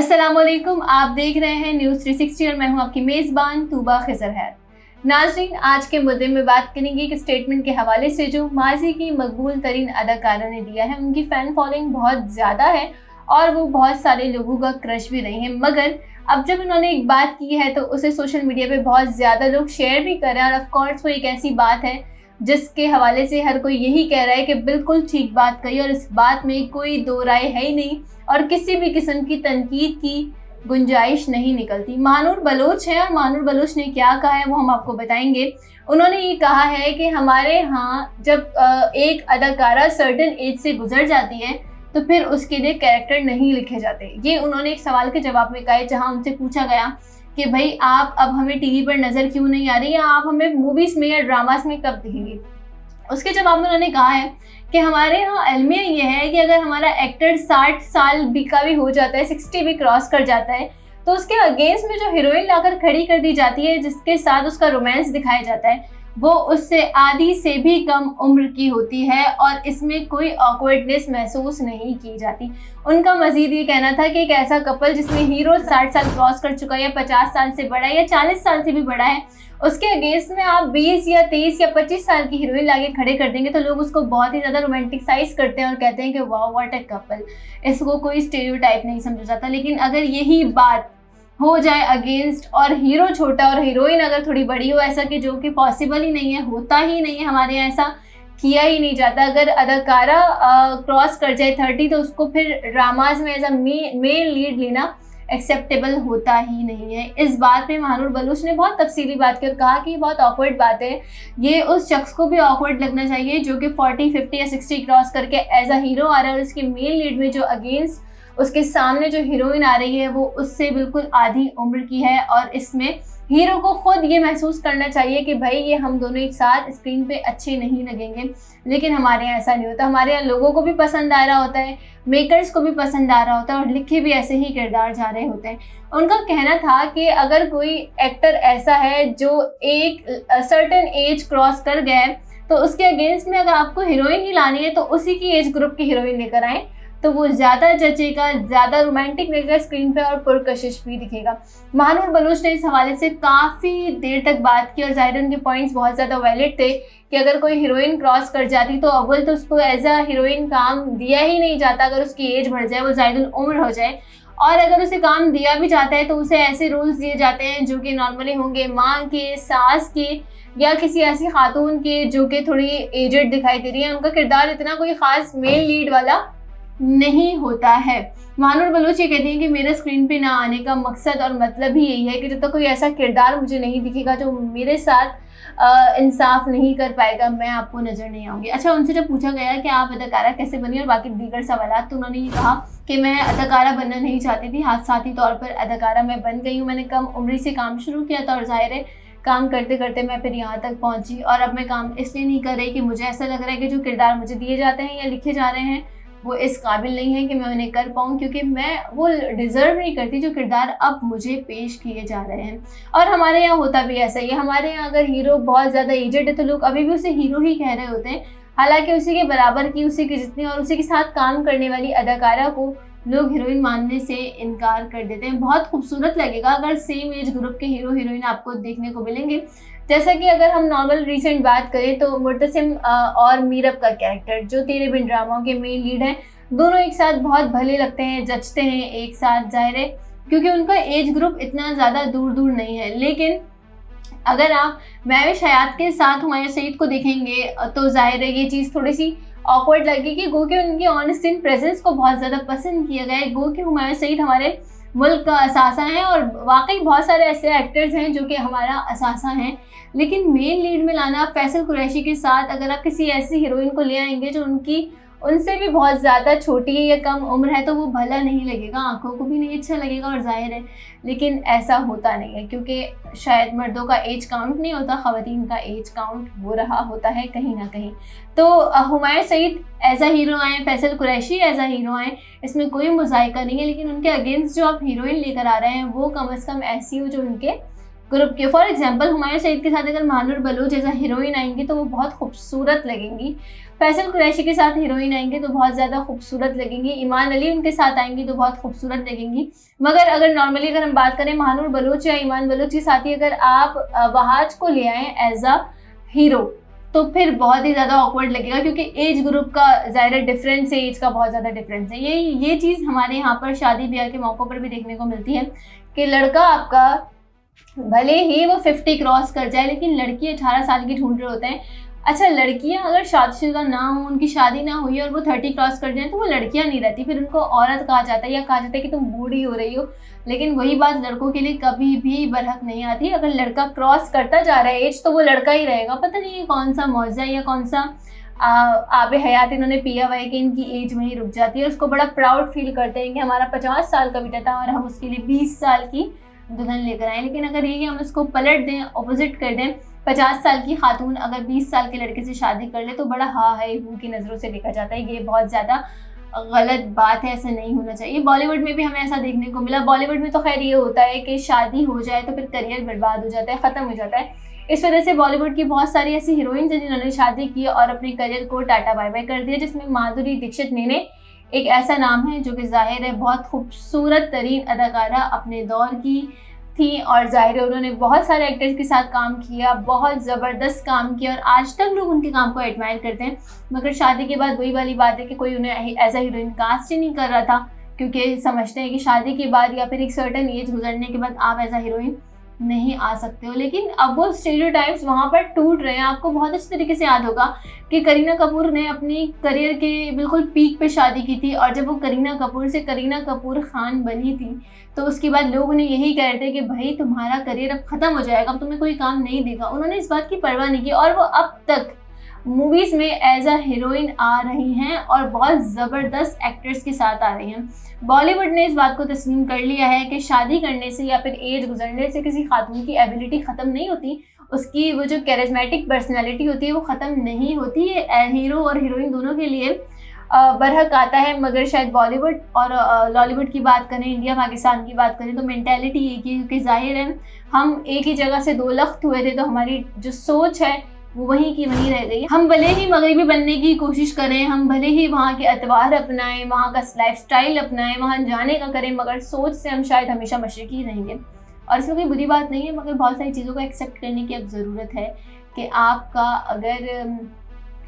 अस्सलामुअलैकुम, आप देख रहे हैं न्यूज़ 360 और मैं हूं आपकी मेज़बान तूबा खिजर है। नाज़रीन, आज के मुद्दे में बात करेंगे एक स्टेटमेंट के हवाले से जो माजी की मकबूल तरीन अदाकारा ने दिया है। उनकी फ़ैन फॉलोइंग बहुत ज़्यादा है और वो बहुत सारे लोगों का क्रश भी रही हैं, मगर अब जब उन्होंने एक बात की है तो उसे सोशल मीडिया पे बहुत ज़्यादा लोग शेयर भी कर रहे हैं। और ऑफकोर्स वो एक ऐसी बात है जिसके हवाले से हर कोई यही कह रहा है कि बिल्कुल ठीक बात कही और इस बात में कोई दो राय है ही नहीं और किसी भी किस्म की तनकीद की गुंजाइश नहीं निकलती। महानूर बलोच है और महानूर बलोच ने क्या कहा है वो हम आपको बताएंगे। उन्होंने ये कहा है कि हमारे यहाँ जब एक अदाकारा सर्टेन एज से गुजर जाती है तो फिर उसके लिए कैरेक्टर नहीं लिखे जाते। ये उन्होंने एक सवाल के जवाब में कहा है, जहाँ उनसे पूछा गया कि भाई आप अब हमें टीवी पर नज़र क्यों नहीं आ रही, या आप हमें मूवीज़ में या ड्रामास में कब दिखेंगे। उसके जवाब में उन्होंने कहा है कि हमारे यहाँ अलमिया ये है कि अगर हमारा एक्टर 60 साल का भी हो जाता है, 60 भी क्रॉस कर जाता है, तो उसके अगेंस्ट में जो हीरोइन लाकर खड़ी कर दी जाती है जिसके साथ उसका रोमांस दिखाया जाता है वो उससे आधी से भी कम उम्र की होती है और इसमें कोई ऑकवर्डनेस महसूस नहीं की जाती। उनका मजीद ये कहना था कि एक ऐसा कपल जिसमें हीरो 60 साल क्रॉस कर चुका है या 50 साल से बड़ा है या 40 साल से भी बड़ा है, उसके अगेंस्ट में आप 20 या 23 या 25 साल की हीरोइन लाके खड़े कर देंगे तो लोग उसको बहुत ही ज़्यादा रोमांटिसाइज करते हैं और कहते हैं कि वाह व्हाट अ कपल। इसको कोई स्टेरियोटाइप नहीं समझा जाता। लेकिन अगर यही बात हो जाए अगेंस्ट और हीरो छोटा और हीरोइन अगर थोड़ी बड़ी हो, ऐसा कि जो कि पॉसिबल ही नहीं है, होता ही नहीं है, हमारे यहाँ ऐसा किया ही नहीं जाता। अगर अदाकारा क्रॉस कर जाए 30 तो उसको फिर ड्रामाज में एज अ मेल लीड लेना एक्सेप्टेबल होता ही नहीं है। इस बात पे महानूर बलूच ने बहुत तफसीली बात की और कहा कि ये बहुत ऑकवर्ड बात है। ये उस शख्स को भी ऑकवर्ड लगना चाहिए जो कि 40, 50 या 60 क्रॉस करके एज अ हीरो आ रहा है और उसकी मेल लीड में जो अगेंस्ट उसके सामने जो हीरोइन आ रही है वो उससे बिल्कुल आधी उम्र की है। और इसमें हीरो को खुद ये महसूस करना चाहिए कि भाई ये हम दोनों एक साथ स्क्रीन पे अच्छे नहीं लगेंगे। लेकिन हमारे यहाँ ऐसा नहीं होता। हमारे यहाँ लोगों को भी पसंद आ रहा होता है, मेकर्स को भी पसंद आ रहा होता है और लिखे भी ऐसे ही किरदार जा रहे होते हैं। उनका कहना था कि अगर कोई एक्टर ऐसा है जो एक सर्टेन एज क्रॉस कर गया है तो उसके अगेंस्ट में अगर आपको हीरोइन ही लानी है तो उसी की एज ग्रुप की हीरोइन लेकर आएँ तो वो ज़्यादा जचेगा, ज़्यादा रोमांटिक लगेगा स्क्रीन पे और पुरकशिश भी दिखेगा। महानूर बलूच ने इस हवाले से काफ़ी देर तक बात की और ज़ाहिर उनके पॉइंट्स बहुत ज़्यादा वैलिड थे कि अगर कोई हीरोइन क्रॉस कर जाती तो अव्वल तो उसको एज अ हीरोइन काम दिया ही नहीं जाता अगर उसकी एज बढ़ जाए, वो ज़ायदुल उम्र हो जाए। और अगर उसे काम दिया भी जाता है तो उसे ऐसे रूल्स दिए जाते हैं जो कि नॉर्मली होंगे माँ के, सास के या किसी ऐसी खातून के जो कि थोड़ी एजेड दिखाई दे रही है। उनका किरदार इतना कोई ख़ास मेल लीड वाला नहीं होता है। महानूर बलूच ये कहती हैं कि मेरे स्क्रीन पे ना आने का मकसद और मतलब ही यही है कि जब तक कोई ऐसा किरदार मुझे नहीं दिखेगा जो मेरे साथ इंसाफ नहीं कर पाएगा, मैं आपको नज़र नहीं आऊँगी। अच्छा, उनसे जब पूछा गया कि आप अदाकारा कैसे बनी और बाकी दीगर सवाल, तो उन्होंने ये कहा कि मैं अदाकारा बनना नहीं चाहती थी, हादसाती तौर पर अदाकारा मैं बन गई हूँ। मैंने कम उम्र से काम शुरू किया था और ज़ाहिर है काम करते करते मैं फिर यहाँ तक पहुँची। और अब मैं काम इसलिए नहीं कर रही कि मुझे ऐसा लग रहा है कि जो किरदार मुझे दिए जाते हैं या लिखे जा रहे हैं वो इस काबिल नहीं है कि मैं उन्हें कर पाऊँ, क्योंकि मैं वो डिज़र्व नहीं करती जो किरदार अब मुझे पेश किए जा रहे हैं। और हमारे यहाँ होता भी ऐसा ही है। हमारे यहाँ अगर हीरो बहुत ज़्यादा एजेड है तो लोग अभी भी उसे हीरो ही कह रहे होते हैं, हालांकि उसी के बराबर की, उसी की जितनी और उसी के साथ काम करने वाली अदाकारा को लोग हीरोइन मानने से इनकार कर देते हैं। बहुत खूबसूरत लगेगा अगर सेम एज ग्रुप के हीरो हीरोइन आपको देखने को मिलेंगे। जैसा कि अगर हम नॉर्मल रिसेंट बात करें तो मुर्तसिम और मीरब का कैरेक्टर जो तेरे बिन ड्रामाओं के मेन लीड हैं, दोनों एक साथ बहुत भले लगते हैं, जचते हैं एक साथ, ज़ाहिर है क्योंकि उनका एज ग्रुप इतना ज़्यादा दूर दूर नहीं है। लेकिन अगर आप महविश हयात के साथ हुमायूं सईद को देखेंगे तो ज़ाहिर है ये चीज़ थोड़ी सी ऑकवर्ड लगेगी, गो कि उनकी ऑन स्क्रीन प्रेजेंस को बहुत ज़्यादा पसंद किया गया है। गो कि हुमायूं सईद हमारे मुल्क का असासा है और वाकई बहुत सारे ऐसे एक्टर्स हैं जो कि हमारा असासा हैं, लेकिन मेन लीड में लाना फैसल कुरैशी के साथ अगर आप किसी ऐसी हीरोइन को ले आएंगे जो उनसे भी बहुत ज़्यादा छोटी है या कम उम्र है तो वो भला नहीं लगेगा, आंखों को भी नहीं अच्छा लगेगा और ज़ाहिर है। लेकिन ऐसा होता नहीं है क्योंकि शायद मर्दों का एज काउंट नहीं होता, ख़वातीन का एज काउंट हो रहा होता है कहीं ना कहीं। तो Humayun Saeed as a hero आए, Faisal Qureshi as a hero आए, इसमें कोई मुज़ायका नहीं है। लेकिन उनके अगेंस्ट जो आप हीरोइन लेकर आ रहे हैं वो कम अज़ कम ऐसी हो जो उनके ग्रुप के। फॉर एग्जांपल हुमायूं सईद के साथ अगर महानूर बलूच जैसा हीरोइन आएंगी तो वो बहुत खूबसूरत लगेंगी। फैसल कुरैशी के साथ हीरोइन आएंगे तो बहुत ज़्यादा खूबसूरत लगेंगी। ईमान अली उनके साथ आएंगी तो बहुत खूबसूरत लगेंगी। मगर अगर नॉर्मली अगर हम बात करें महानूर बलूच या ईमान बलूच के साथ ही अगर आप वहाज को ले आएँ एज अ हीरो तो फिर बहुत ही ज़्यादा ऑकवर्ड लगेगा, क्योंकि एज ग्रुप का ज़ाहिर डिफरेंस है, एज का बहुत ज़्यादा डिफरेंस है। ये चीज़ हमारे यहाँ पर शादी ब्याह के मौक़ों पर भी देखने को मिलती है कि लड़का आपका भले ही वो 50 क्रॉस कर जाए लेकिन लड़की 18 साल की ढूंढ रहे होते हैं। अच्छा, लड़कियां अगर शादीशुदा ना हो, उनकी शादी ना हुई और वो 30 क्रॉस कर जाए तो वो लड़कियां नहीं रहती, फिर उनको औरत कहा जाता है या कहा जाता है कि तुम बूढ़ी हो रही हो। लेकिन वही बात लड़कों के लिए कभी भी बरहक नहीं आती। अगर लड़का क्रॉस करता जा रहा है एज तो वो लड़का ही रहेगा। पता नहीं ये कौन सा मौजा या कौन सा आबे हयात इन्होंने पिया हुआ है कि इनकी एज वहीं रुक जाती है। उसको बड़ा प्राउड फील करते हैं कि हमारा 50 साल का बेटा था और हम उसके लिए 20 साल की दुल्हन लेकर आए। लेकिन अगर ये हम इसको पलट दें, ऑपोजिट कर दें, 50 साल की खातून अगर 20 साल के लड़के से शादी कर ले तो बड़ा हा है हू की नज़रों से देखा जाता है। ये बहुत ज़्यादा गलत बात है, ऐसा नहीं होना चाहिए। बॉलीवुड में भी हमें ऐसा देखने को मिला। बॉलीवुड में तो खैर ये होता है कि शादी हो जाए तो फिर करियर बर्बाद हो जाता है, ख़त्म हो जाता है। इस वजह से बॉलीवुड की बहुत सारी ऐसी हीरोइंस हैं जिन्होंने शादी की और अपने करियर को टाटा बाय बाय कर दिया, जिसमें माधुरी दीक्षित ने एक ऐसा नाम है जो कि जाहिर है बहुत खूबसूरत तरीन अदाकारा अपने दौर की थी और जाहिर है उन्होंने बहुत सारे एक्टर्स के साथ काम किया, बहुत ज़बरदस्त काम किया और आज तक लोग उनके काम को एडमायर करते हैं। मगर शादी के बाद वही वाली बात है कि कोई उन्हें एज अ हीरोइन कास्ट ही नहीं कर रहा था, क्योंकि समझते हैं कि शादी के बाद या फिर एक सर्टेन एज गुजरने के बाद आप एज अ हीरोइन नहीं आ सकते हो। लेकिन अब वो स्टीरियोटाइप्स वहाँ पर टूट रहे हैं। आपको बहुत अच्छे तरीके से याद होगा कि करीना कपूर ने अपनी करियर के बिल्कुल पीक पे शादी की थी और जब वो करीना कपूर से करीना कपूर खान बनी थी तो उसके बाद लोग उन्हें यही कह रहे थे कि भाई तुम्हारा करियर अब ख़त्म हो जाएगा, अब तुम्हें कोई काम नहीं देगा। उन्होंने इस बात की परवाह नहीं की और वो अब तक मूवीज़ में एज अ हीरोइन आ रही हैं और बहुत ज़बरदस्त एक्टर्स के साथ आ रही हैं। बॉलीवुड ने इस बात को तस्लीम कर लिया है कि शादी करने से या फिर एज गुजरने से किसी खातून की एबिलिटी ख़त्म नहीं होती, उसकी वो जो कैरिस्मेटिक पर्सनैलिटी होती है वो ख़त्म नहीं होती है। हीरो और हीरोइन दोनों के लिए बरहक आता है। मगर शायद बॉलीवुड और लॉलीवुड की बात करें, इंडिया पाकिस्तान की बात करें तो मेंटालिटी एक ही, क्योंकि जाहिर है हम एक ही जगह से दो लख्त हुए थे तो हमारी जो सोच है वो वहीं की वहीं रह गई। हम भले ही मगरबी बनने की कोशिश करें, हम भले ही वहाँ के अतवार अपनाएं, वहाँ का लाइफस्टाइल अपनाएं, वहाँ जाने का करें, मगर सोच से हम शायद हमेशा मशरकी ही रहेंगे। और इसमें कोई बुरी बात नहीं है, मगर बहुत सारी चीज़ों को एक्सेप्ट करने की अब ज़रूरत है कि आपका अगर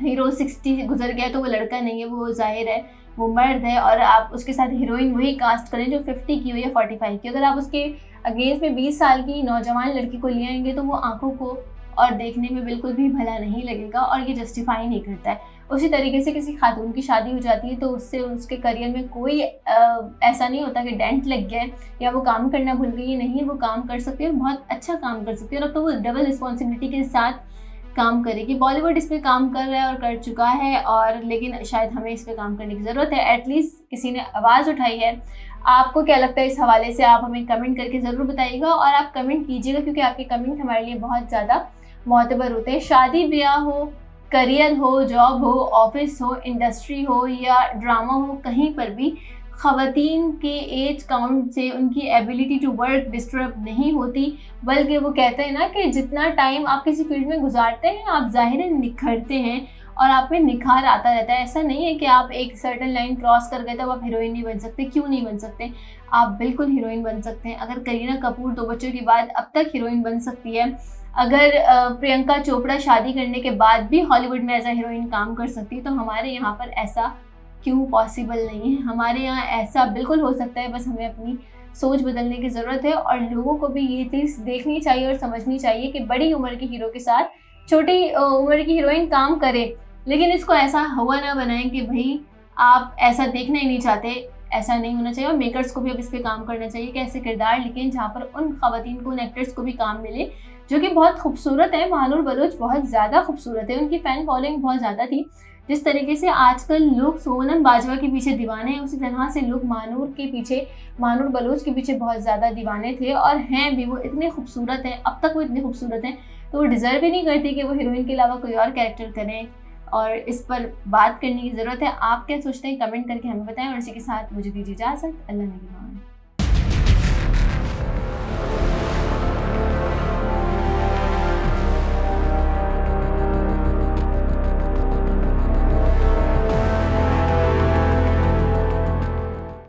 हीरो 60 गुजर गया तो वो लड़का नहीं है, वो जाहिर है वो मर्द है और आप उसके साथ हीरोइन वही कास्ट करें जो 50 की हो या 45 की। अगर आप उसके अगेंस्ट में 20 साल की नौजवान लड़की को ले आएंगे तो वो आंखों को और देखने में बिल्कुल भी भला नहीं लगेगा और ये जस्टिफाई नहीं करता है। उसी तरीके से किसी खातून की शादी हो जाती है तो उससे उसके करियर में कोई ऐसा नहीं होता कि डेंट लग गया है या वो काम करना भूल गई। नहीं, वो काम कर सकती है और बहुत अच्छा काम कर सकती है और अब तो वो डबल रिस्पॉन्सिबिलिटी के साथ काम करेगी। बॉलीवुड इस पर काम कर रहा है और कर चुका है, और लेकिन शायद हमें इस पर काम करने की ज़रूरत है। एटलीस्ट किसी ने आवाज़ उठाई है। आपको क्या लगता है इस हवाले से, आप हमें कमेंट करके ज़रूर बताइएगा और आप कमेंट कीजिएगा क्योंकि आपके कमेंट हमारे लिए बहुत ज़्यादा मोतबर होते हैं। शादी ब्याह हो, करियर हो, जॉब हो, ऑफिस हो, इंडस्ट्री हो या ड्रामा हो, कहीं पर भी ख़वातीन के एज काउंट से उनकी एबिलिटी टू वर्क डिस्टर्ब नहीं होती, बल्कि वो कहते हैं ना कि जितना टाइम आप किसी फील्ड में गुजारते हैं आप ज़ाहिर निखरते हैं और आप में निखार आता रहता है। ऐसा नहीं है कि आप एक सर्टन लाइन क्रॉस कर गए तब आप हीरोइन नहीं बन सकते। क्यों नहीं बन सकते? आप बिल्कुल हीरोइन बन सकते हैं। अगर करीना कपूर 2 बच्चों के बाद अब तक हीरोइन बन सकती है, अगर प्रियंका चोपड़ा शादी करने के बाद भी हॉलीवुड में एज अ हीरोइन काम कर सकती है, तो हमारे यहाँ पर ऐसा क्यों पॉसिबल नहीं है? हमारे यहाँ ऐसा बिल्कुल हो सकता है। बस हमें अपनी सोच बदलने की ज़रूरत है और लोगों को भी ये चीज़ देखनी चाहिए और समझनी चाहिए कि बड़ी उम्र के हीरो के साथ छोटी उम्र की हीरोइन काम करे, लेकिन इसको ऐसा हुआ ना बनाएं कि भाई आप ऐसा देखना ही नहीं चाहते। ऐसा नहीं होना चाहिए और मेकर्स को भी अब इस पर काम करना चाहिए कि ऐसे किरदार लिखें जहाँ पर उन ख़वातीन को, उन एक्टर्स को भी काम मिले जो कि बहुत खूबसूरत है। महानूर बलूच बहुत ज़्यादा खूबसूरत है, उनकी फ़ैन फॉलोइंग बहुत ज़्यादा थी। जिस तरीके से आजकल लोग सोनम बाजवा के पीछे दीवाने हैं, उसी तरह से लोग महानूर बलूच के पीछे बहुत ज़्यादा दीवाने थे और हैं भी। वो इतने खूबसूरत हैं, अब तक वो इतने खूबसूरत हैं तो वो डिज़र्व ही नहीं करती कि वो हीरोइन के अलावा कोई और कैरेक्टर करें, और इस पर बात करने की ज़रूरत है। आप क्या सोचते हैं कमेंट करके हमें बताएं और इसी के साथ मुझे दीजिए इजाज़त। अल्लाह ने